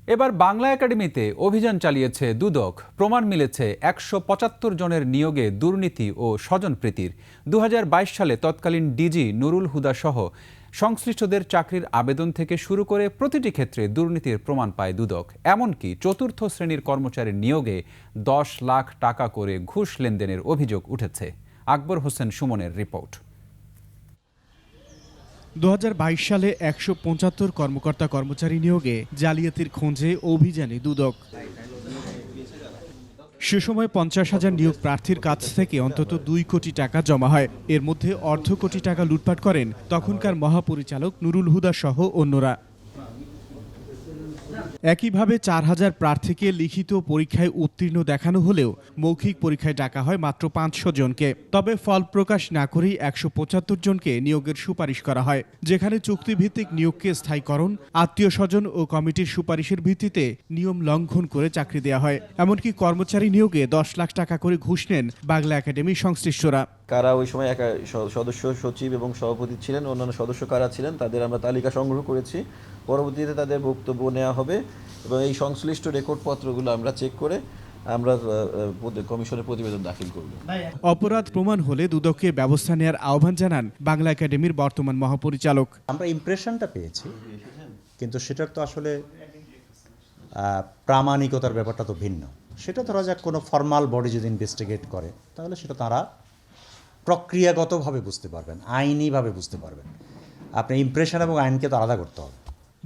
এবার বাংলা একাডেমিতে অভিযান চালিয়েছে দুদক। প্রমাণ মিলেছে ১৭৫ জনের নিয়োগে দুর্নীতি ও স্বজনপ্রীতির। ২০২২ সালে তৎকালীন ডিজি নুরুল হুদা সহ সংশ্লিষ্টদের চাকরির আবেদন থেকে শুরু করে প্রতিটি ক্ষেত্রে দুর্নীতির প্রমাণ পায় দুদক। এমনকি চতুর্থ শ্রেণীর কর্মচারীর নিয়োগে ১০ লাখ টাকা করে ঘুষ লেনদেনের অভিযোগ উঠেছে। আকবর হোসেন সুমনের রিপোর্ট। ২০২২ সালে ১৭৫ কর্মকর্তা কর্মচারী নিয়োগে জালিয়াতির খোঁজে অভিযানে দুদক। সে সময় ৫০,০০০ নিয়োগ প্রার্থীর কাছ থেকে অন্তত ২ কোটি টাকা জমা হয়। এর মধ্যে অর্ধ কোটি টাকা লুটপাট করেন তখনকার মহাপরিচালক নুরুল হুদা সহ অন্যরা। একইভাবে ৪,০০০ প্রার্থীকে লিখিত পরীক্ষায় উত্তীর্ণ দেখানো হলেও মৌখিক পরীক্ষায় ডাকা হয় মাত্র ৫০০ জনকে। তবে ফল প্রকাশ না করেই ১৭৫ জনকে নিয়োগের সুপারিশ করা হয়, যেখানে চুক্তিভিত্তিক নিয়োগকে স্থায়ীকরণ, আত্মীয় স্বজন ও কমিটির সুপারিশের ভিত্তিতে নিয়ম লঙ্ঘন করে চাকরি দেওয়া হয়। এমনকি কর্মচারী নিয়োগে ১০ লাখ টাকা করে ঘুষ নেন বাংলা একাডেমির সংশ্লিষ্টরা। কারা ওই সময় সদস্য সচিব এবং সভাপতি ছিলেন, অন্যান্য সদস্য কারা ছিলেন তাদের আমরা তালিকা সংগ্রহ করেছি। পরবর্তীতে তাদের বক্তব্য নেওয়া হবে এবং এই সংশ্লিষ্ট রেকর্ডপত্রগুলো আমরা চেক করে আমরা কমিশনের প্রতিবেদন দাখিল করব। অপরাধ প্রমাণ হলে দুদককে ব্যবস্থা নেওয়ার আহ্বান জানান বাংলা একাডেমির বর্তমান মহাপরিচালক। আমরা ইমপ্রেশনটা পেয়েছি, কিন্তু সেটার তো আসলে প্রামাণিকতার ব্যাপারটা তো ভিন্ন। সেটা ধরা যাক কোনো ফর্মাল বডি যদি ইনভেস্টিগেট করে তাহলে সেটা তারা প্রক্রিয়াগতভাবে বুঝতে পারবেন, আইনিভাবে বুঝতে পারবেন। আপনি ইমপ্রেশন এবং আইনকে তো আলাদা করতে হবে।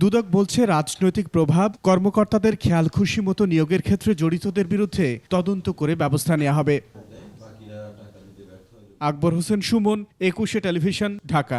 দুদক বলছে, রাজনৈতিক প্রভাব, কর্মকর্তাদের খেয়াল খুশি মতো নিয়োগের ক্ষেত্রে জড়িতদের বিরুদ্ধে তদন্ত করে ব্যবস্থা নেওয়া হবে। আকবর হোসেন সুমন, ২১ টেলিভিশন, ঢাকা।